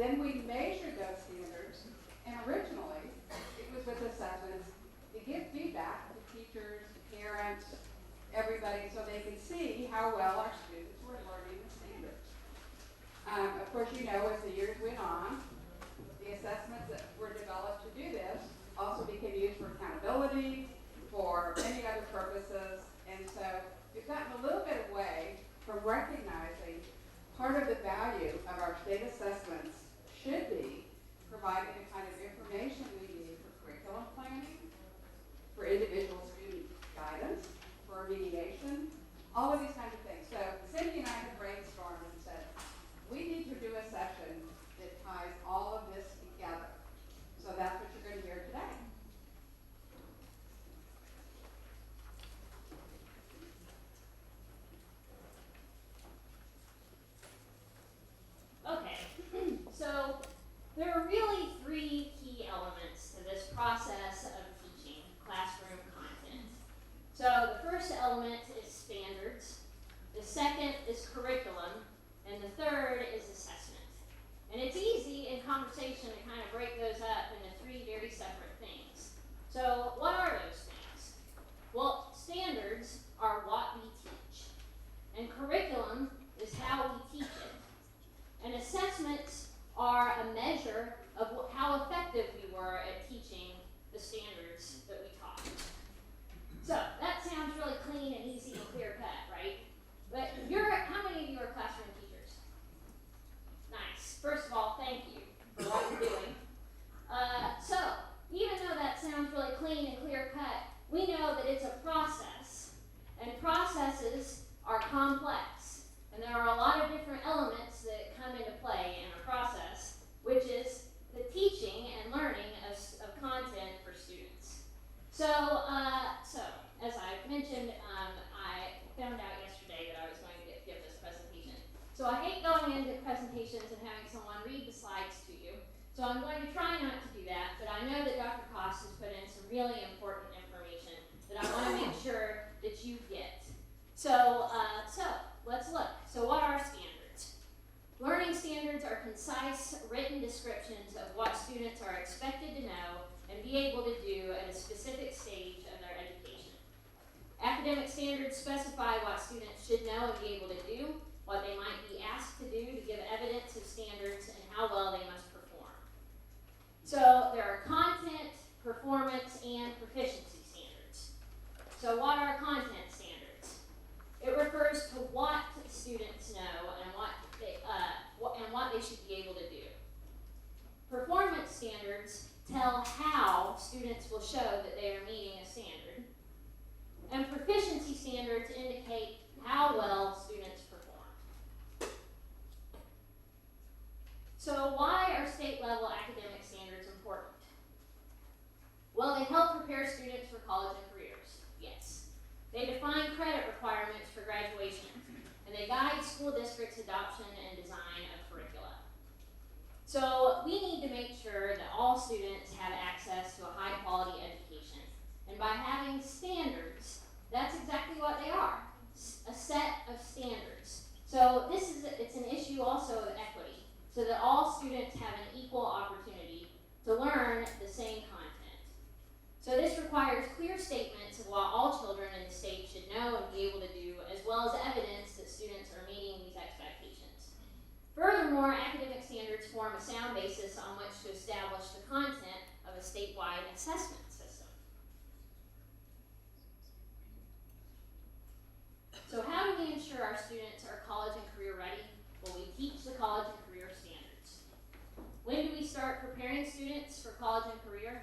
then we measured those standards, and originally it was with assessments to give feedback to teachers, to parents, everybody, so they could see how well our students were learning the standards. Of course, you know, as the years went on, the assessments that were developed to do this also became used for accountability, for many other purposes, and so we've gotten a little bit away from recognizing part of the value of our state assessments should be providing the kind of information we need for curriculum planning, for individual student guidance, for remediation, all of these kinds of things. So Cindy and I have brainstormed and said, we need to do a session that ties all of this together. So that's what you're going to hear today. Okay, so there are really three key elements to this process of teaching classroom content. So the first element is standards, the second is curriculum, and the third is assessment. And it's easy in conversation to kind of break those up into three very separate things. So what are those things? Well, standards are what we teach, and curriculum is how we teach it. And assessments are a measure of how effective we were at teaching the standards that we taught. So that sounds really clean and easy and clear cut, right? But how many of you are classroom teachers? Nice. First of all, thank you for what you're doing. So even though that sounds really clean and clear cut, we know that it's a process, and processes are complex. And there are a lot of different elements that come into play in a process, which is the teaching and learning of content for students. So as I mentioned, I found out yesterday that I was going to give this presentation. So I hate going into presentations and having someone read the slides to you. So I'm going to try not to do that, but I know that Dr. Koss has put in some really important information that I want to make sure that you get. So let's look. So what are standards? Learning standards are concise, written descriptions of what students are expected to know and be able to do at a specific stage of their education. Academic standards specify what students should know and be able to do, what they might be asked to do to give evidence of standards, and how well they must perform. So there are content, performance, and proficiency standards. So what are content standards? It refers to what students know and what they should be able to do. Performance standards tell how students will show that they are meeting a standard. And proficiency standards indicate how well students perform. So why are state-level academic standards important? Well, they help prepare students for college and careers, yes. They define credit requirements for graduation, and they guide school districts' adoption and design of curricula. So we need to make sure that all students have access to a high-quality education. And by having standards, that's exactly what they are, a set of standards. So it's an issue also of equity, so that all students have an equal opportunity to learn the same content. So this requires clear statements of what all children in the state should know and be able to do, as well as evidence that students are meeting these expectations. Furthermore, academic standards form a sound basis on which to establish the content of a statewide assessment system. So how do we ensure our students are college and career ready? Well, we teach the college and career standards. When do we start preparing students for college and career?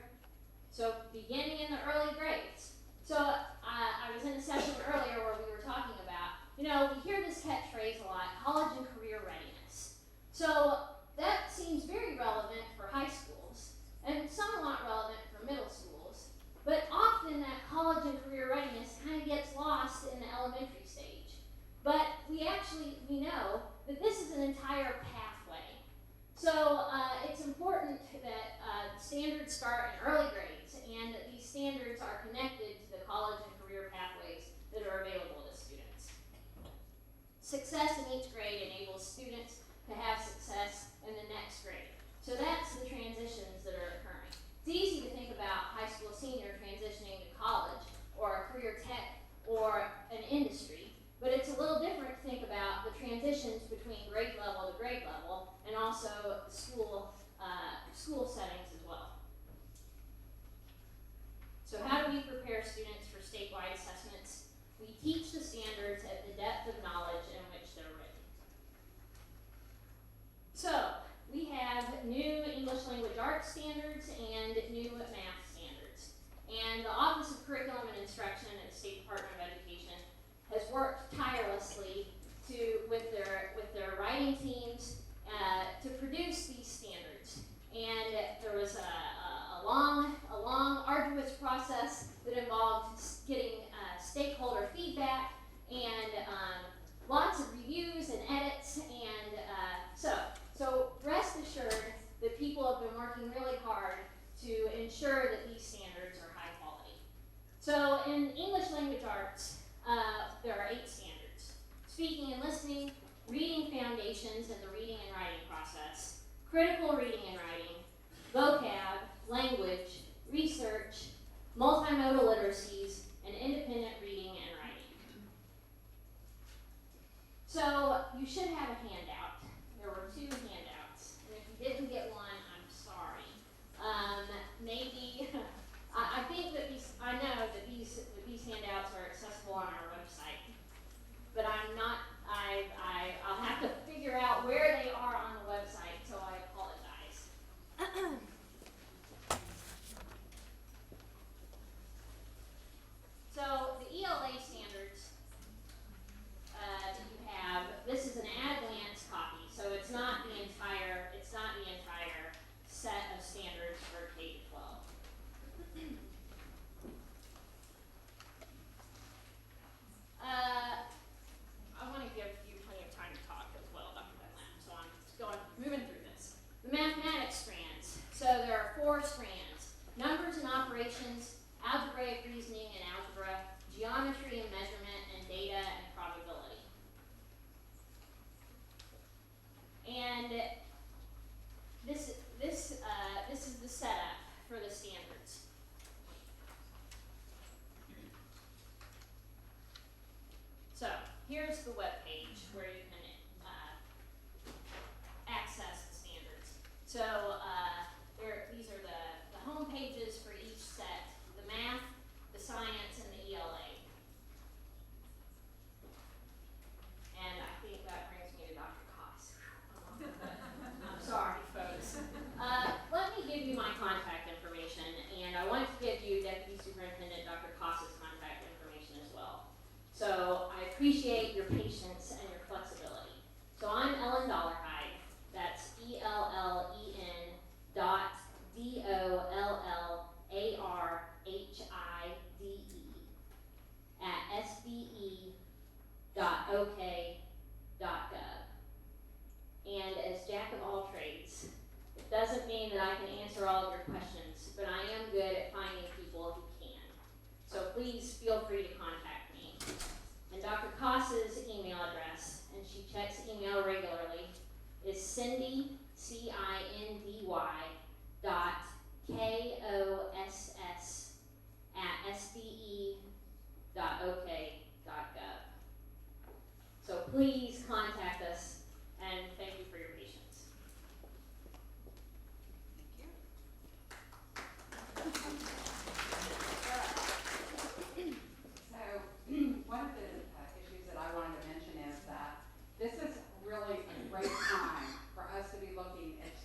So beginning in the early grades. So I was in a session earlier where we were talking about, we hear this catchphrase a lot, college and career readiness. So that seems very relevant for high schools and somewhat relevant for middle schools, but often that college and career readiness kind of gets lost in the elementary stage. But we know that this is an entire pathway. So it's important that standards start in early grades and that these standards are connected to the college and career pathways that are available to students. Success in each grade enables students to have success in the next grade. also school settings as well. So how do we prepare students for statewide assessments? We teach the standards at the depth of knowledge in which they're written. So we have new English language arts standards and new math standards. And the Office of Curriculum and Instruction at the State Department of Education has worked tirelessly with their writing teams to produce these standards. And there was a long, arduous process that involved getting stakeholder feedback and lots of reviews and edits. And so rest assured that people have been working really hard to ensure that these standards are high quality. So in English language arts, there are 8 standards: speaking and listening, reading foundations in the reading and writing process, critical reading and writing, vocab, language, research, multimodal literacies, and independent reading and writing. So you should have a handout. There were 2 handouts, and if you didn't get one, I'm sorry. Maybe I think that I know that these handouts are accessible on our website, but I'll have to figure out where they are on the website, so I apologize. So the ELA standards that you have, this is an at-a-glance copy, so it's not the entire set of standards for K-12. I want to give you plenty of time to talk as well, Dr. Dunlap, so I'm moving through this. The mathematics strands. So there are 4 strands: numbers and operations, algebraic reasoning and algebra, geometry and measurement, and data and probability. And this is the setup for the standards. So here's the web page where you can access the standards. So these are the home pages for each set: the math, the science, and the ELA. And I think that brings me to Dr. Koss. I'm sorry, folks. Let me give you my contact information, and I want to give you Deputy Superintendent Dr. Koss's contact information as well. So I appreciate your patience and your flexibility. So I'm Ellen Dollarhide. That's ELLEN.DOLLARHIDE @sbe.ok.gov. And as Jack of all trades, it doesn't mean that I can answer all of your questions, but I am good at finding people who can. So please feel free to contact me. And Dr. Koss's email address, and she checks email regularly, is Cindy, CINDY.KOSS@sbe.ok.gov. So please contact us, and thank you for your patience. So one of the issues that I wanted to mention is that this is really a great time for us to be looking at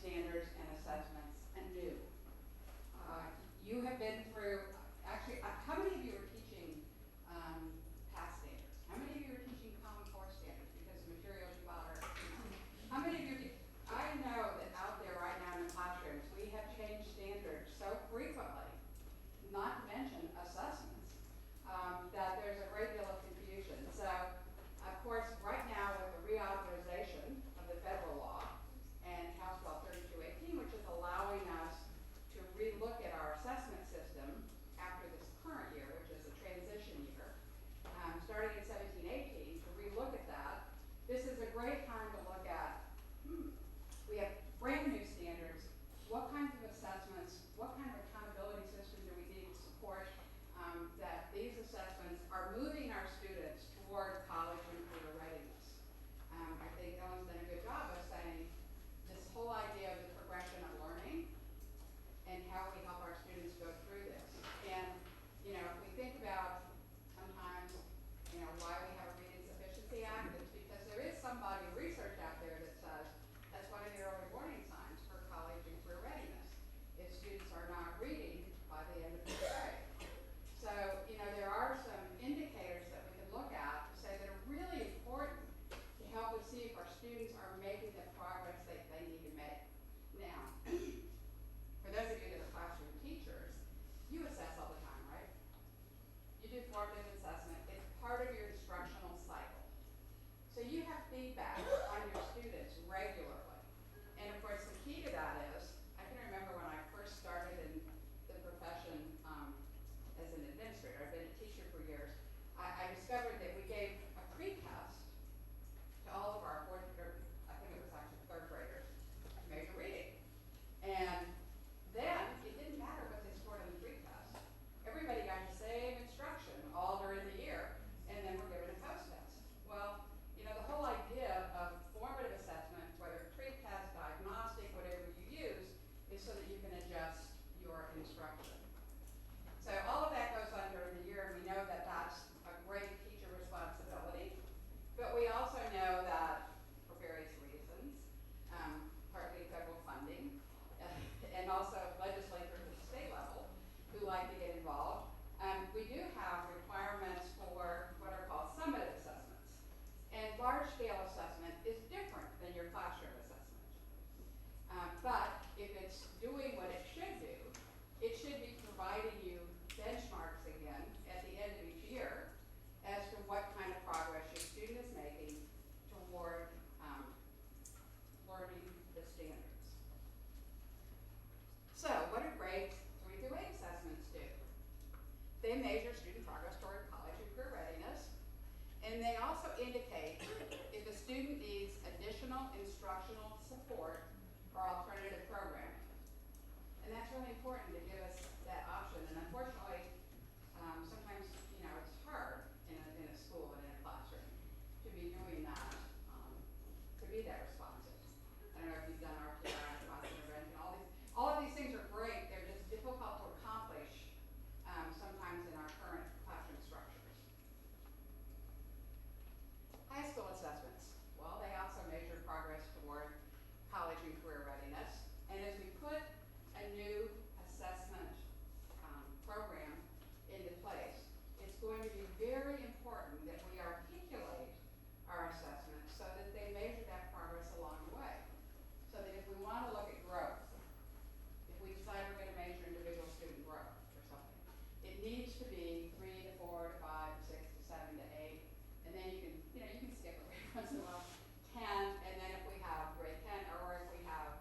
the progress that they need to make. Now, for those of you that are classroom teachers, you assess all the time, right? You do formative assessment. It's part of your instructional cycle. So you have feedback on your students regularly. And of course, the key to that is, I can remember when I first started in the profession as an administrator, I've been a teacher for years, I discovered that we gave a pre-test to all of our fourth, or I think it was actually third graders, to measure reading. And then it didn't matter what they scored on the pre-test. Everybody got the same instruction all during the year, and then we're given a post-test. Well, you know, the whole idea of formative assessment, whether pre-test, diagnostic, whatever you use, is so that you can adjust your instruction. So all of that goes on during the year, and we know that that's a great teacher responsibility. But we also know that for various reasons, partly federal funding, and also legislators at the state level who like to get involved, we do have requirements for what are called summative assessments. And large-scale assessment is different than your classroom assessment. But if it's doing what it should do, it should be providing you benchmarks again at the end of each year as to what kind of progress your student is making toward learning the standards. So what do grades 3 through 8 assessments do? They measure student progress toward college and career readiness, and they also indicate if a student needs additional instructional support or alternative programming. And that's really important to give us that option. And unfortunately, sometimes, you know, it's hard in a school and in a classroom to be doing that, to be that responsive. I don't know if you've done RTI, responsive intervention, all of these things are great. They're just difficult to accomplish sometimes in our current classroom structures. High school assessments. Well, they also measure progress toward college and career readiness. And as we put a new assessment program into place, it's going to be very important that we articulate our assessments so that they measure that progress along the way. So that if we want to look at growth, if we decide we're going to measure individual student growth or something, it needs to be 3 to 4 to 5 to 6 to 7 to 8, and then you can skip a grade once in a while, 10, and then if we have grade 10, or if we have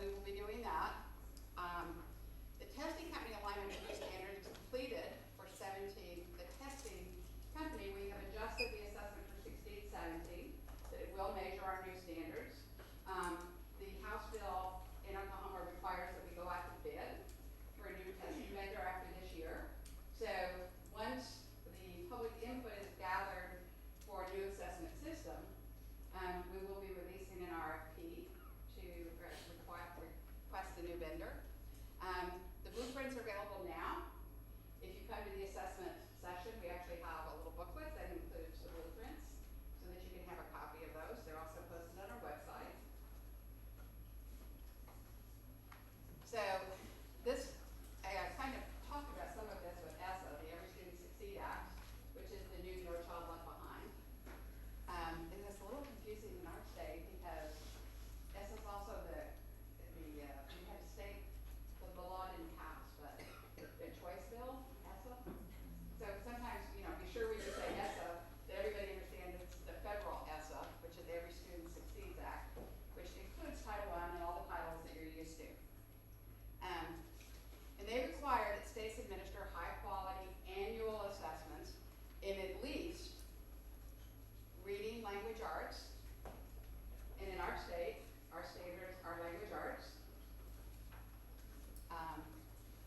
we will be doing that. The testing company alignment with new standards is completed for 17. The testing company, we have adjusted the assessment for 16, 17, that it will measure our new standards. The House bill in Oklahoma requires that we go out to bid for a new testing vendor after this year. So once the public input is gathered for a new assessment system, we will be releasing an RFP to request a new vendor. The blueprints are available now. If you come to the assessment session, we actually have a little booklet that includes the blueprints so that you can have a copy of those. They're also posted on our website. So this, I kind of talked about some of this with ESSA, the Every Student Succeed Act, which is the new No Child Left Behind. And it's a little confusing in our state because ESSA is also we had a state, the law didn't pass, but the choice bill, ESSA. So sometimes, be sure when you say ESSA, that everybody understands it's the federal ESSA, which is the Every Student Succeeds Act, which includes Title I and all the titles that you're used to. And they require that states administer high-quality annual assessments in at least reading, language arts, and in our state, our standards are language arts,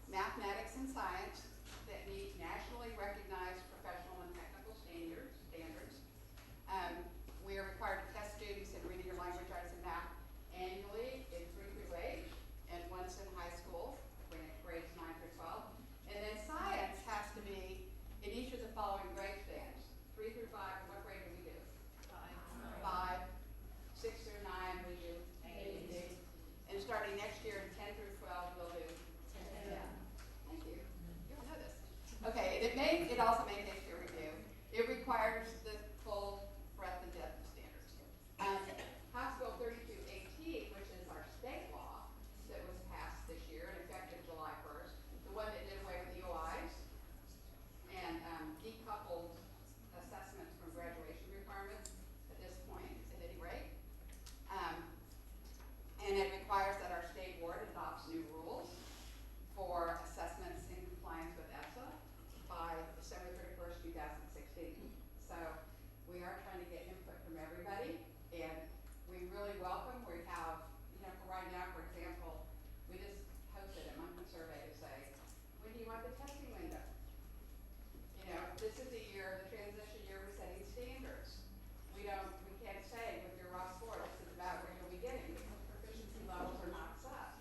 mathematics and science that meet nationally recognized professional and technical standards. We are required to test students in reading or language arts and math annually in 3 through 8 and once in high school, grades 9 through 12. And then science has to be in each of the following grade stands. 3 through 5, and what grade do we do? 5. 6 through 9, we do A and D. And starting next year in 10 through 12, we'll do 10. Thank you. You all know this. Okay, and it also maintains peer review. It requires the full breadth and depth of standards. House Bill 3218, which is our state law that was passed this year and effective July 1st, the one that did away with UIs and decoupled assessments from graduation requirements at this point, at any rate. And it requires that our state board adopts new rules for assessments in compliance with ESSA by December 31st, 2016. So we are trying to get input from everybody, and we really welcome. We have, for right now, for example, we just hosted a monthly survey to say, when do you want the testing window? This is the year, the transition year, we're setting standards. We can't say with your raw score, this is about where you'll be getting because proficiency levels are not set.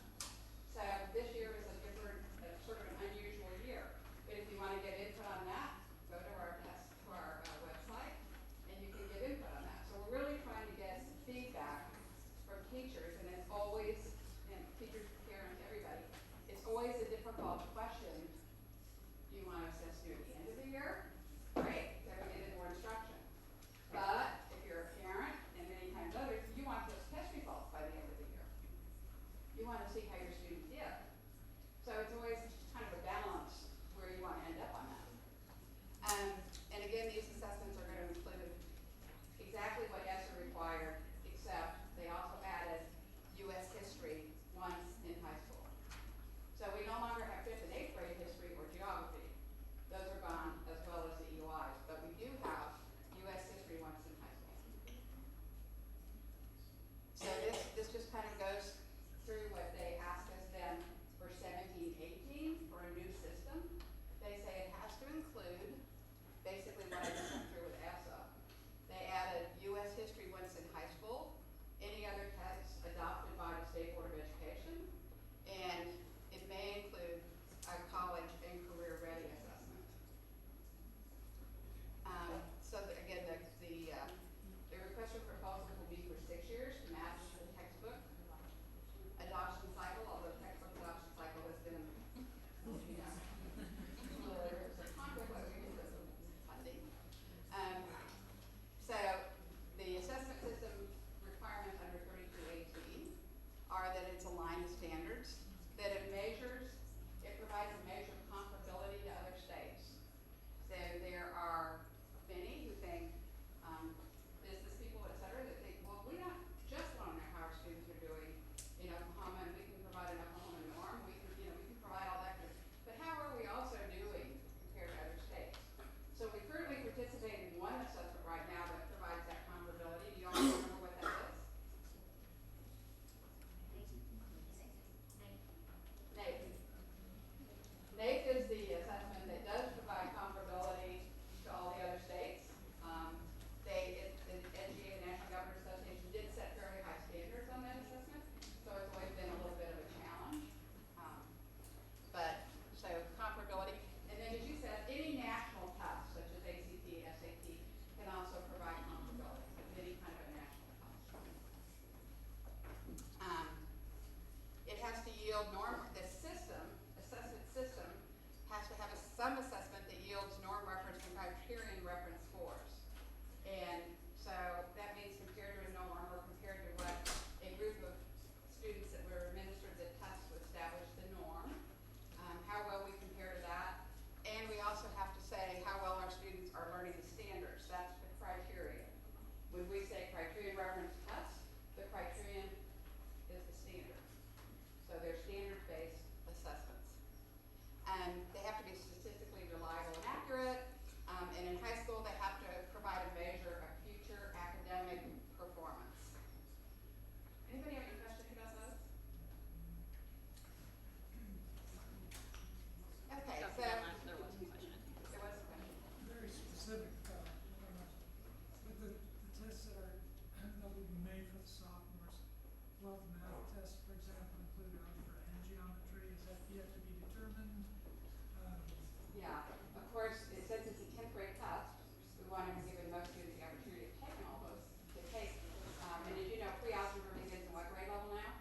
So this year is a different, sort of an unusual year. But if you want to get input on that, go to our website, and you can get input on that. So we're really trying to get feedback from teachers, and it's always, and teachers, parents, everybody, it's always a difficult question. Do you want to assess near the end of the year? Great, then we get into more instruction. But if you're a parent, and many times others, you want those test results by the end of the year. You want to see how your student did. So it's always kind of a balance where you want to end up on that. And again, these assessments are going to include exactly what ESSA required, except they also added U.S. history once in high school. So we no longer have 5th and 8th grade history or geography. 12 math tests, for example, include algebra and geometry? Is that yet to be determined? Yeah, of course, since it's a 10th grade test, we wanted to give most students the opportunity of taking all those to take. And as you know, pre-algebra begins in what grade level now?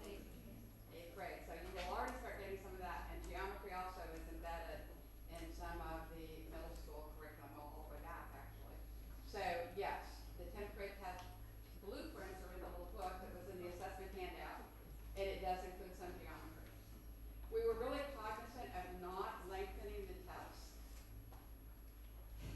Eighth grade. So you will already start getting some of that, and geometry also is embedded in some of the middle school curriculum all the way back, actually. So yes, the 10th grade test blueprints are in the little book that was in the assessment handout, and it does include some geometry. We were really cognizant of not lengthening the test.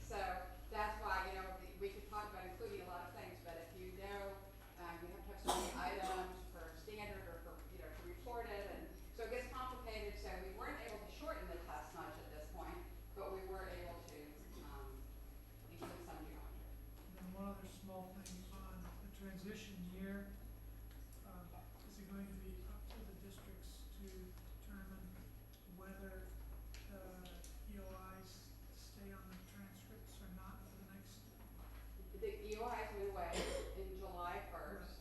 So that's why, we could talk about including a lot of things, but if you know, you have to have so many items per standard or for, to report it, and so it gets complicated, so we weren't able to shorten the test much at this point, but we were able to include some geometry. And then one other small thing on the transition year. Is it going to be up to the districts to determine whether EOIs stay on the transcripts or not for the next? The EOIs went away in July 1st,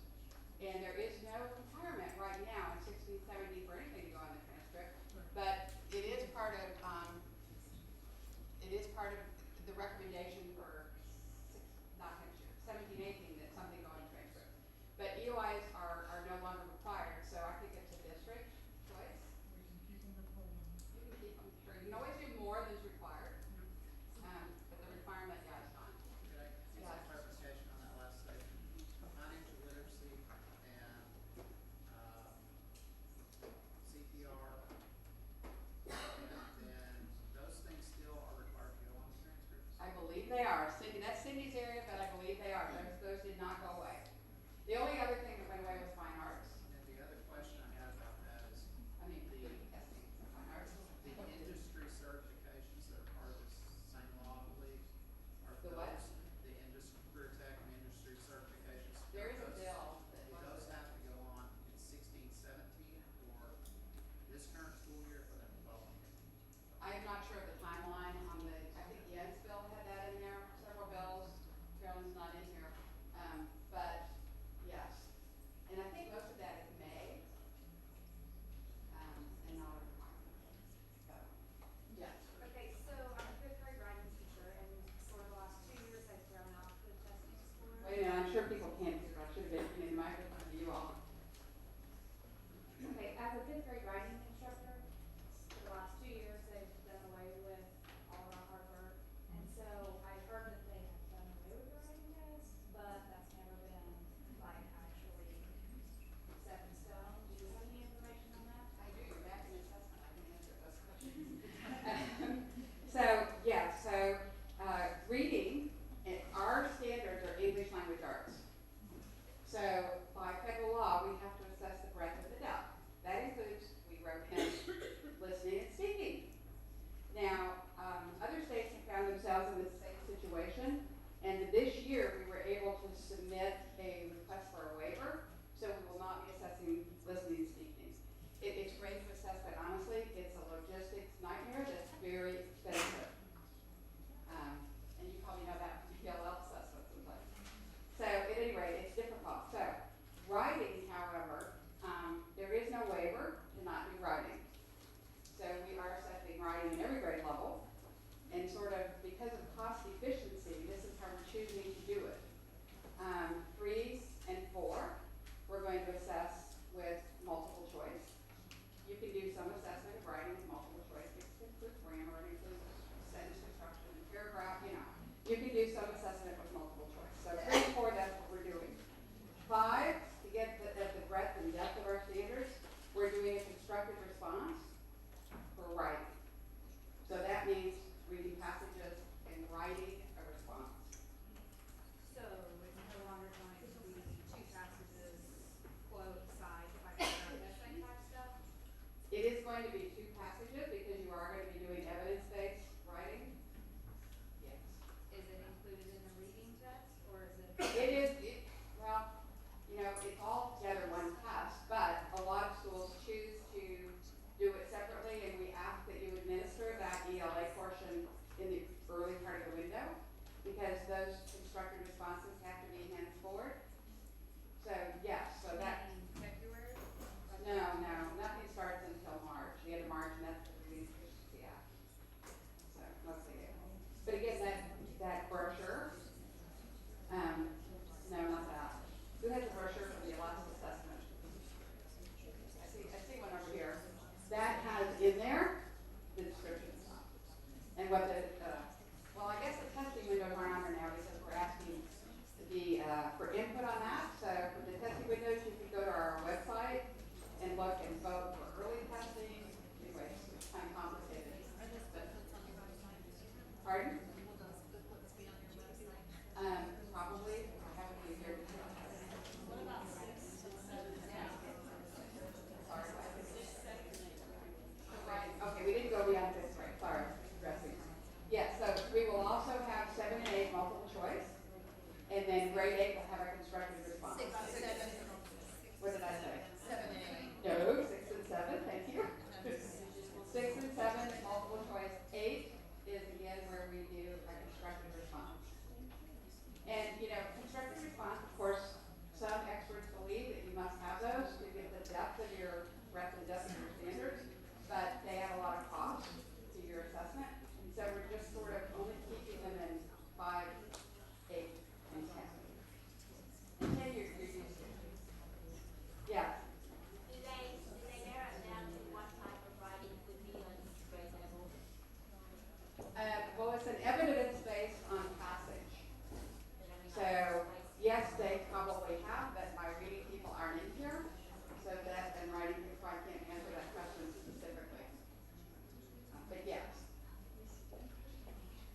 and there is no requirement right now in 1670 for anything to go on the transcript, but it is part of the recommendation for not next year, 17, 18, that something go on the transcript. But EOIs are no longer required, so I think it's a district choice. We can keep them at home. You can keep them, sure. You can always do more than is required, but the requirement, yeah, is gone. Could I get some clarification on that last statement? Financial literacy and CPR, and then those things still are required to go on the transcripts? I believe they are. Cindy, that's Cindy's area, but I believe they are. Those did not go away. The only other thing that went away was fine arts. And then the other question I had about that is The the testing for fine arts. industry certifications that are part of this same law, I believe. Are The what? those, the industry, career tech and industry certifications? There is a those- bill that Do looks those at have to go on in 16, 17 or this current school year for that following year? I am not sure of the timeline on I think Yen's bill had that in there, several bills. Carolyn's not in here. But yes. And I think most of that is May. And not a requirement. So, yes. Okay, so I'm a fifth grade writing teacher, and for the last 2 years, I've thrown out the testing score. Wait a minute, I'm sure people can't hear. I should have been in the microphone to you all. Okay, as a fifth grade writing instructor, for the last 2 years, they've done away with all of our hard work. And so I heard that they have done away with the writing test, but that's never been, like, actually set in stone. Do you have any information on that? I do, you're back in assessment, I can answer those questions. So, yeah, reading, our standards are English language arts. So, by federal law, we have to assess the breadth of the depth. That includes, we wrote in listening and speaking. Now, other states have found themselves in the same situation, and this year we were able to submit a request for a waiver, so we will not be assessing listening and speaking. It's great to assess, but honestly, it's a logistics nightmare that's very expensive. And you probably know that from DLL assessments and things. So at any rate, it's difficult. So writing, however, there is no waiver to not do writing. So we are assessing writing in every grade level. And sort of because of cost efficiency, this is how we're choosing to do it. 3s and 4, we're going to assess with multiple choice. You can do some assessment of writing with multiple choice. It includes grammar, it includes sentence construction, paragraph, You can do some assessment with multiple choice. So 3 and 4, that's what we're doing. 5, to get the breadth and depth of our standards, we're doing a constructive response for writing. So that means reading passages and writing a response. So it's no longer going to be 2 passages, quote, side, by essay type stuff? It is going to be 2 passages because you are going to be doing evidence-based writing. Yes. Is it included in the reading test, or is it? It's all together one test, but a lot of schools choose to do it separately, and we ask that you administer that ELA portion in the early part of the window, because those constructed responses have to be handed forward. So, yes, so that. Meaning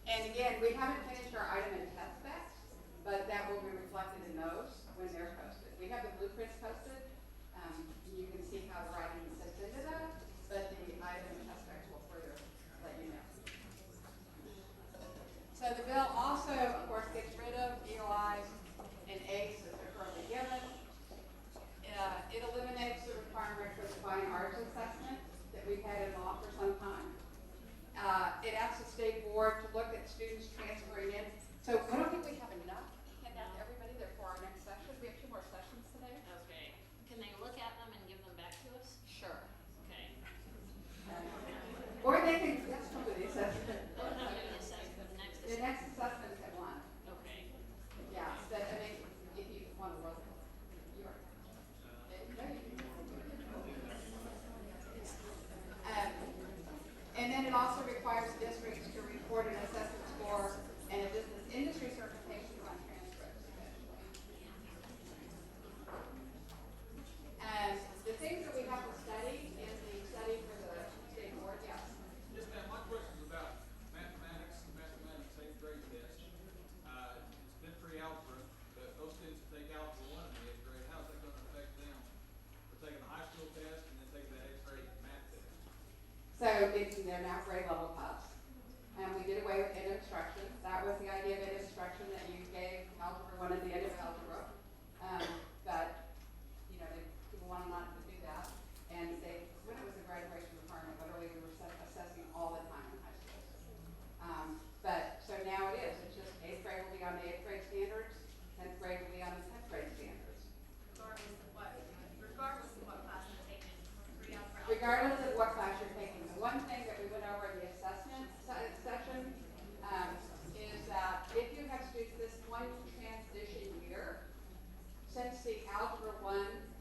And again, we haven't finished our item and test specs, but that will be reflected in those when they're posted. We have the blueprints posted. You can see how the writing fits into that, but the item and test specs will further let you know. So the bill also, of course, gets rid of EOIs and ACE that are currently given. It eliminates the requirement for the fine arts assessment that we've had in law for some time. It asks the state board to look at students transferring in. So I don't think we have enough handout to everybody there for our next session. We have 2 more sessions today. Okay. Can they look at them and give them back to us? Sure. Okay. Or they can, let's come to the assessment. Oh, how many assessments? The next assessment is at 1. Okay. Yeah, but I mean, if you want to look, you're. And then it also requires districts to report an assessment score and a business industry certifications on transcripts. And the things that we have to study in the study for the state board, yes. Yes, ma'am. My question is about mathematics, 8th grade test. It's been pre-algebra, but those students that take algebra 1 in the 8th grade, how is that going to affect them? They're taking the high school test and then taking the 8th grade math test. So they're now grade level tests. And we did away with end of instruction. That was the idea of end of instruction, that you gave algebra 1 at the end of algebra. But, you know, people wanted not to do that. And when it was a graduation requirement, literally we were assessing all the time in high school. So now it is. It's just 8th grade will be on the 8th grade standards, 10th grade will be on the 10th grade standards. Regardless of what class you're taking, Regardless of what class you're taking. The one thing that we went over in the assessment session is that if you have students this one transition year, since the algebra 1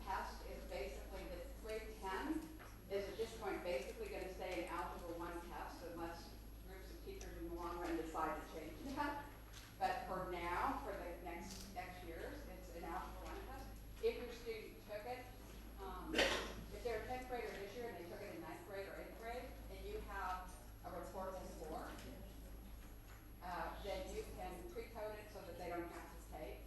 test is basically the grade 10 is at this point basically going to stay an algebra 1 test unless groups of teachers in the long run decide to change that. But for now, for the next years, it's an algebra 1 test. If your student took it, if they're a 10th grader this year and they took it in 9th grade or 8th grade, and you have a reportable score, then you can pre-code it so that they don't have to take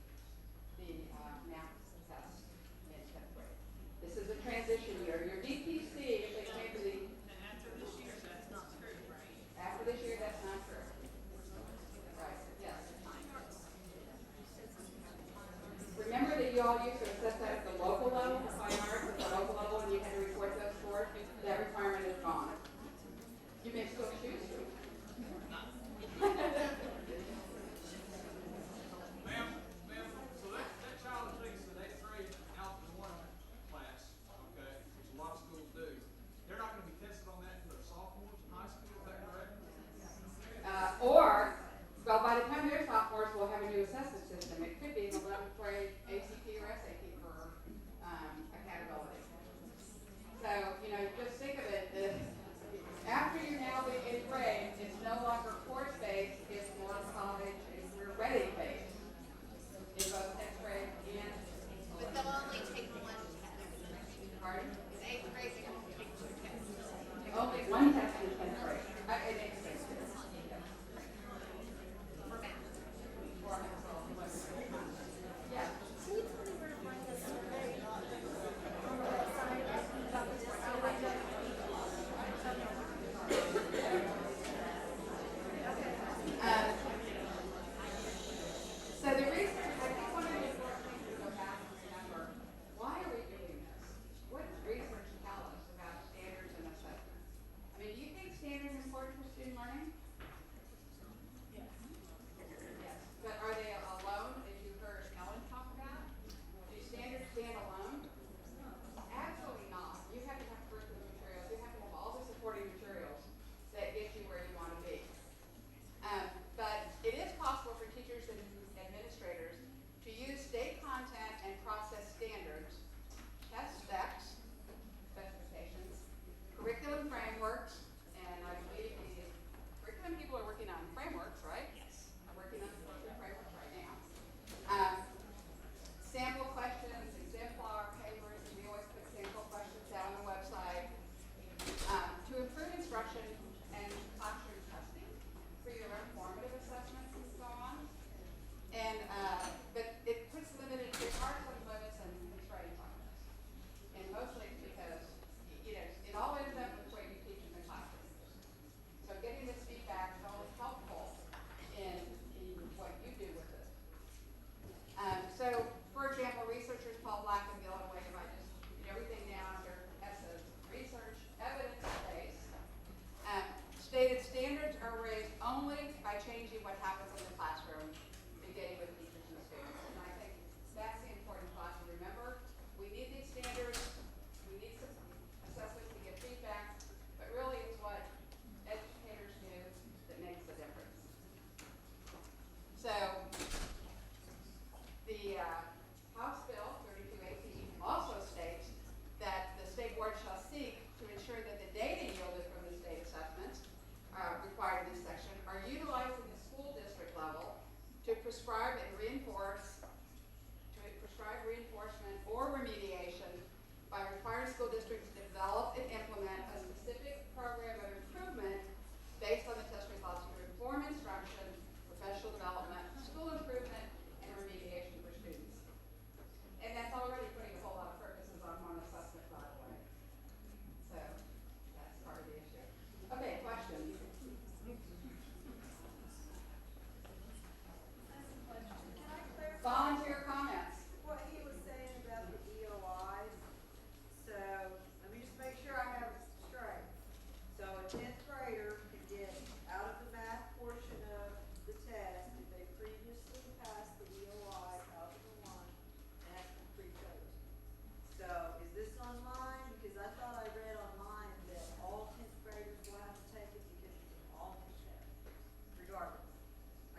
the math test in 10th grade. This is a transition year. Your DPC, if they came to the... And after this year, that's not true, right? After this year, that's not true. Right, yes. Remember that you all used to assess that at the local level, the fine arts at the local level, and you had to report those scores? That requirement is gone. You may still choose to. Ma'am, so that child that takes an 8th grade algebra 1 class, okay, which a lot of schools do, they're not going to be tested on that until they're sophomores in high school, is that correct? Well, by the time they're sophomores, we'll have a new assessment system. It could be an 11th grade ACT or SAT for academy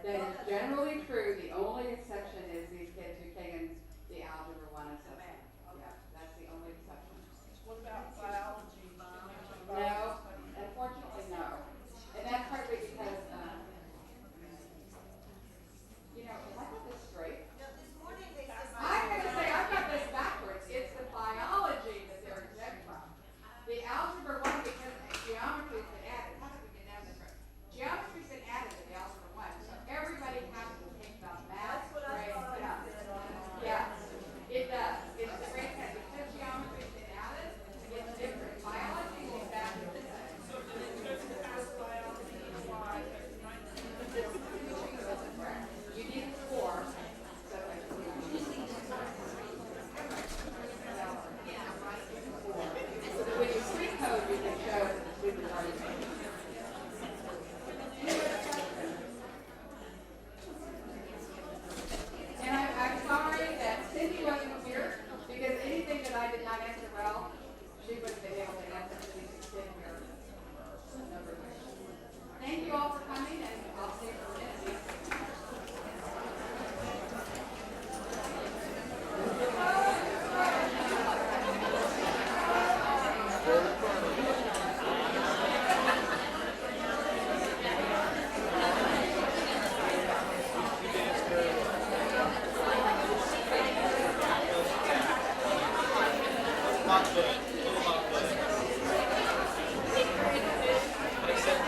That is generally true. The only exception is these kids who've taken the Algebra 1 assessment. Yeah, that's the only exception. What about biology? No, unfortunately, no. And that's partly because, you know, if I got this straight, I'm going to say I've got this backwards. It's the biology that they're exempt from. The Algebra 1, because geometry's been added. How did we get down this road? Geometry's been added to the Algebra 1, so everybody has to take the math grade down. Yes, it does. It's the grade 10. Because geometry's been added, it's different. Biology is exactly the same. So just pass biology, why? Correct. You need a score. So when you free code, you can show that the students already made it. Any other questions? And I'm sorry that Cindy wasn't here, because anything that I did not answer well, she would have been able to answer, so we could sit here for a number of years. Thank you all for coming, and I'll see you for a minute.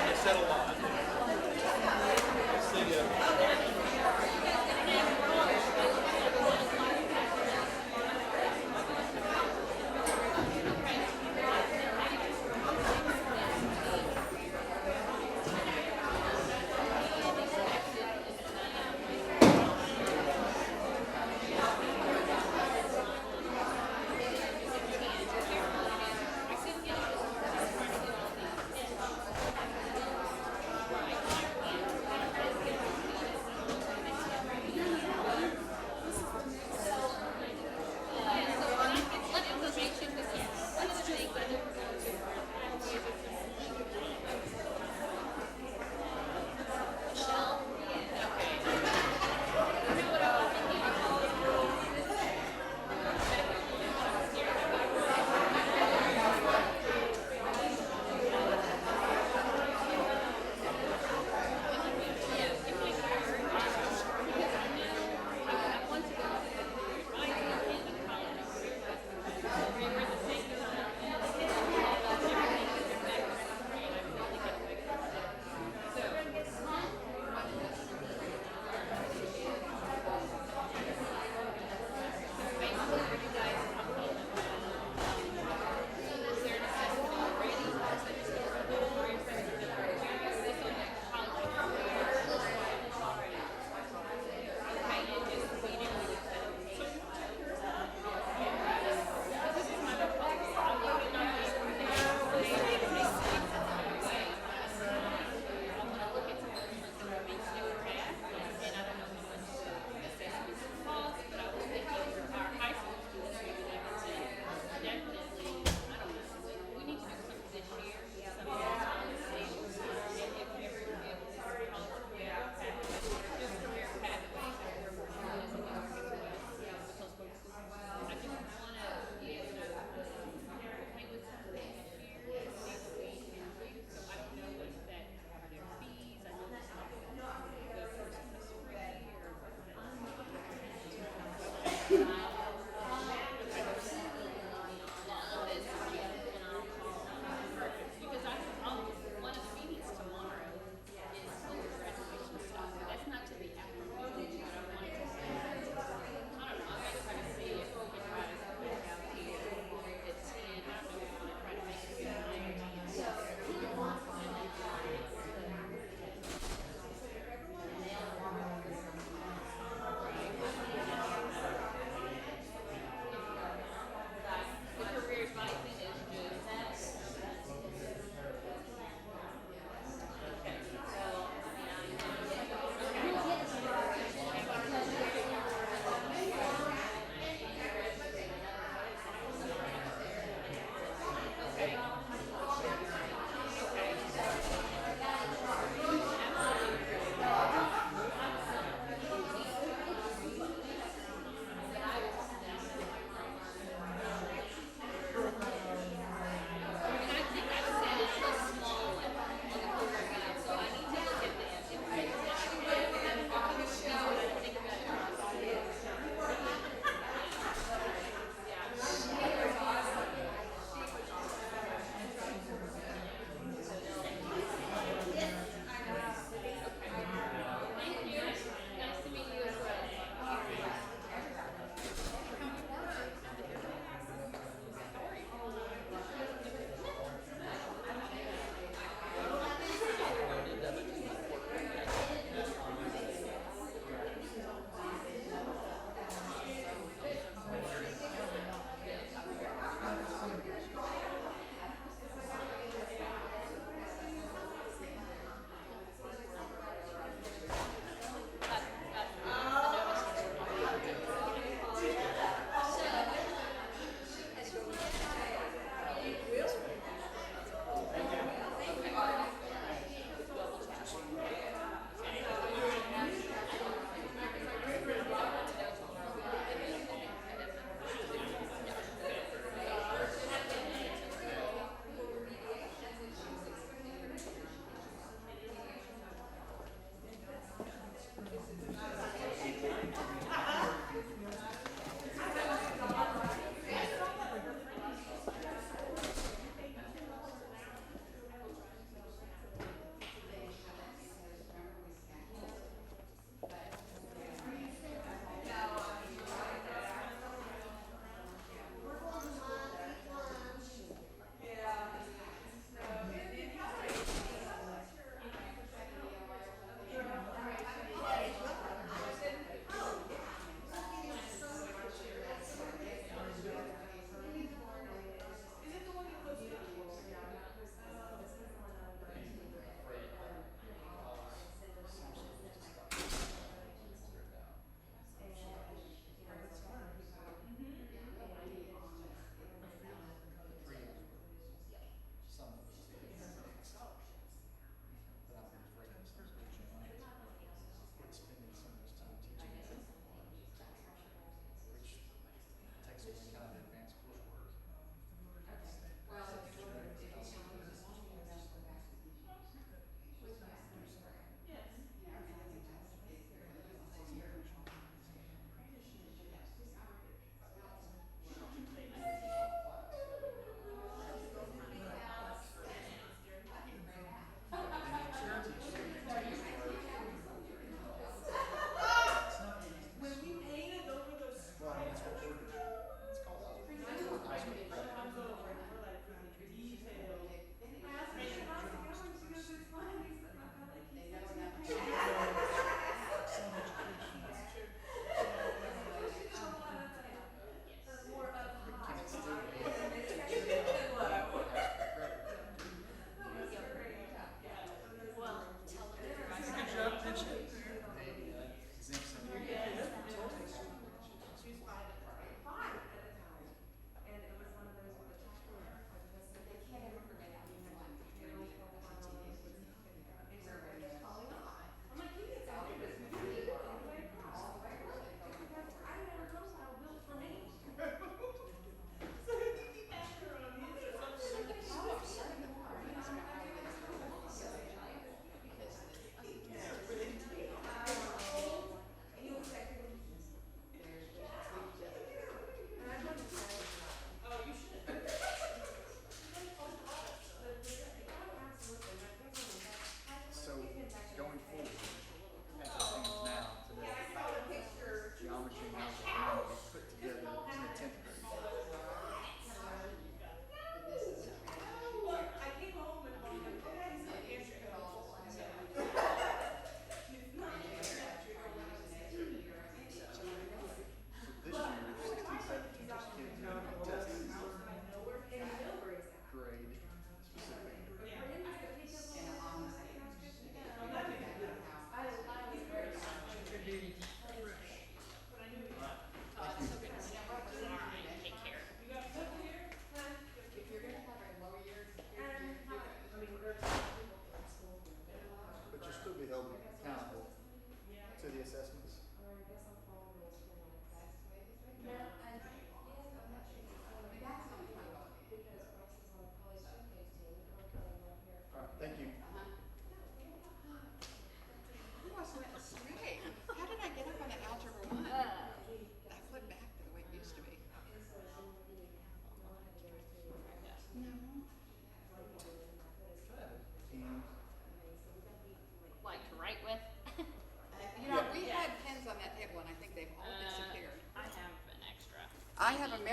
I said a lot.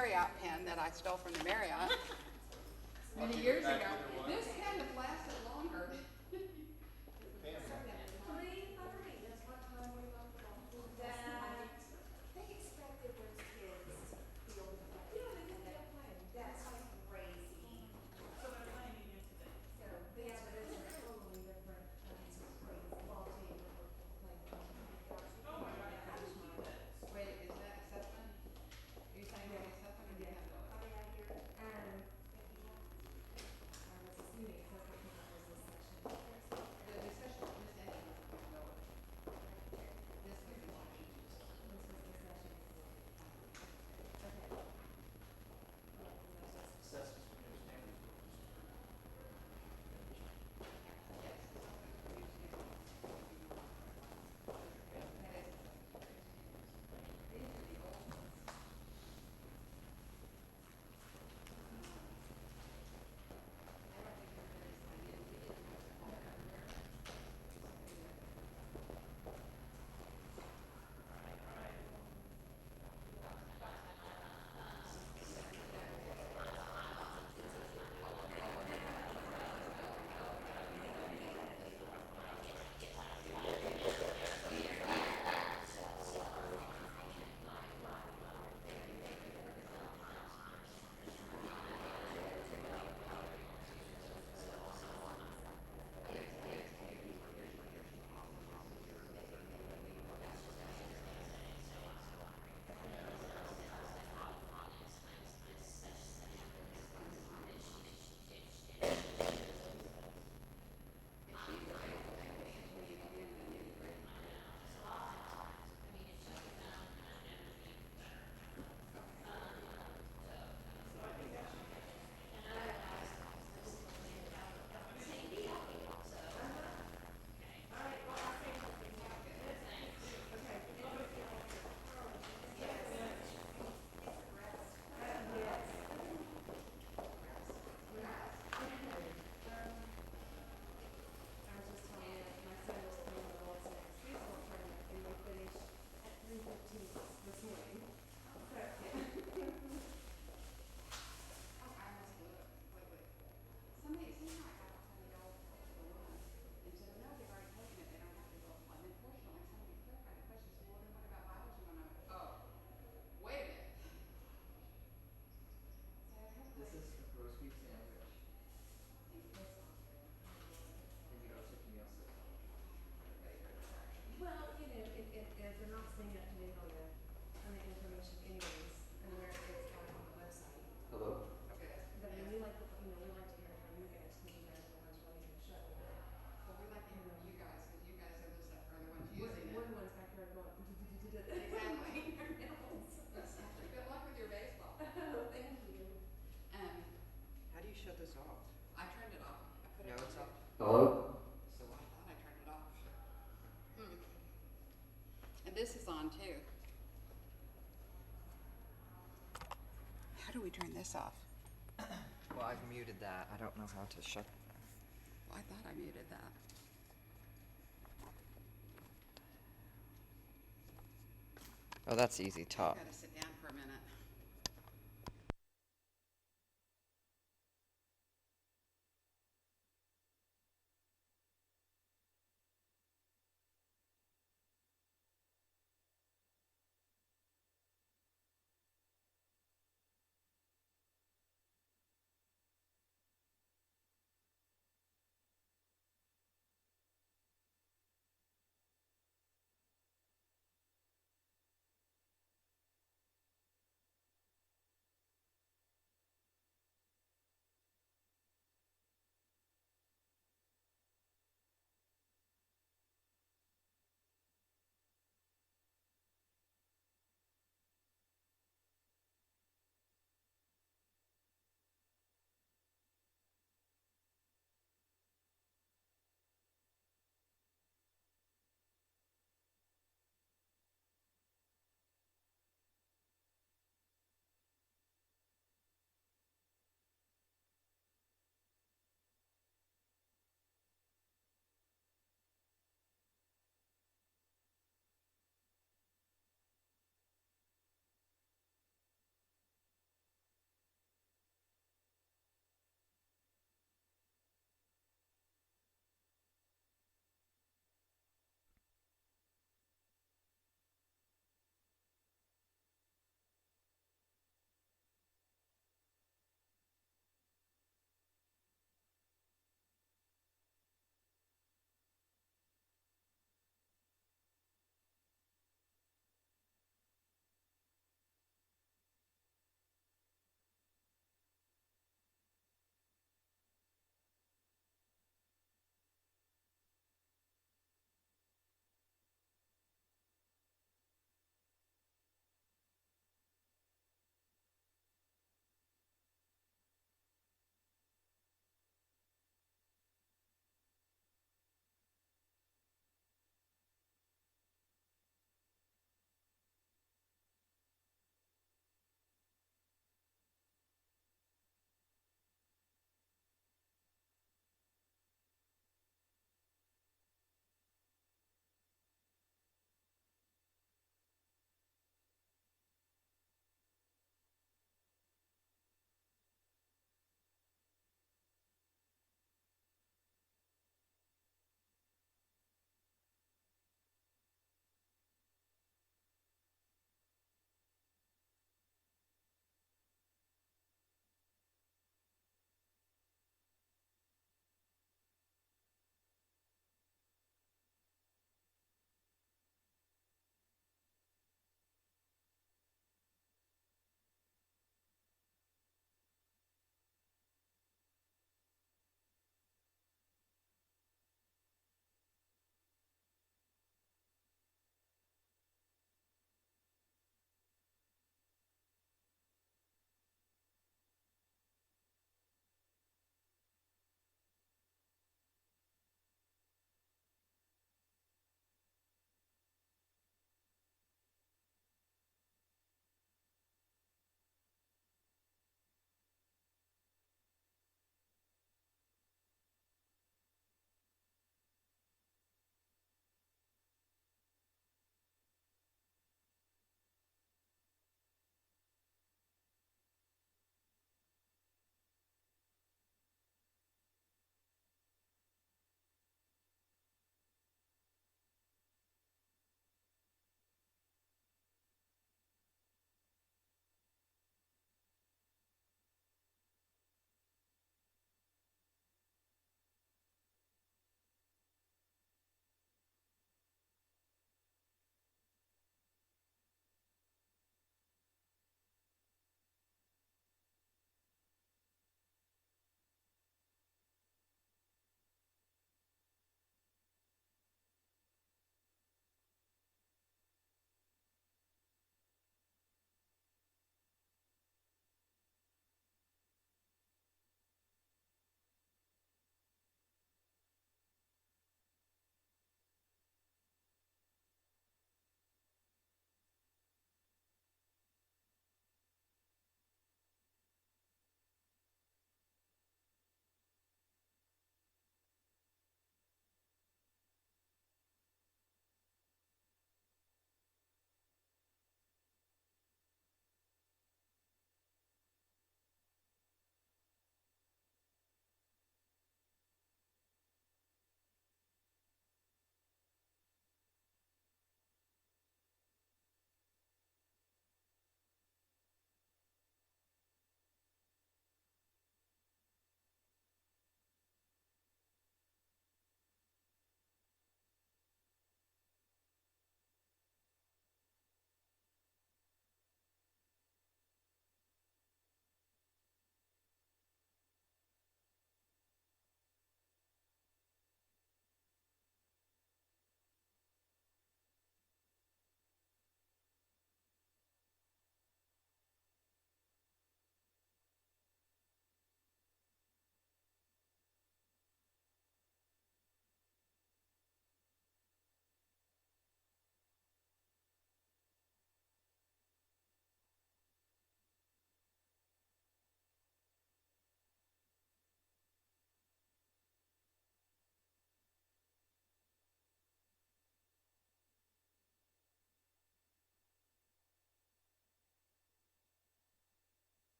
Marriott pen that I stole from the Marriott many years ago. This pen has lasted longer. They expected those kids to be able to play. That's crazy. So they're playing again today. So, yeah, but it's a totally different, crazy ball team that we're playing. Oh my God, how did you do that? Wait, is that assessment? Are you saying that assessment or do you have to? Oh, yeah, here, what's this meeting, so I think there's this section. The discussion, Miss Annie, no. This was the one. This was the session. Okay. If they're not seeing it today on the information anyways, and where it's on the website. Hello? But I mean, we like to hear from you guys, because you guys are the ones running the show. Well, we like to hear from you guys, because you guys are the ones using it. We're the ones back there going. Exactly. Good luck with your baseball. Thank you. How do you shut this off? I turned it off. I put it No, on. it's off. Hello? So I thought I turned it off. And this is on too. How do we turn this off? Well, I've muted that. I don't know how to shut. Well, I thought I muted that. Oh, that's easy. Top. Gotta sit down for a minute.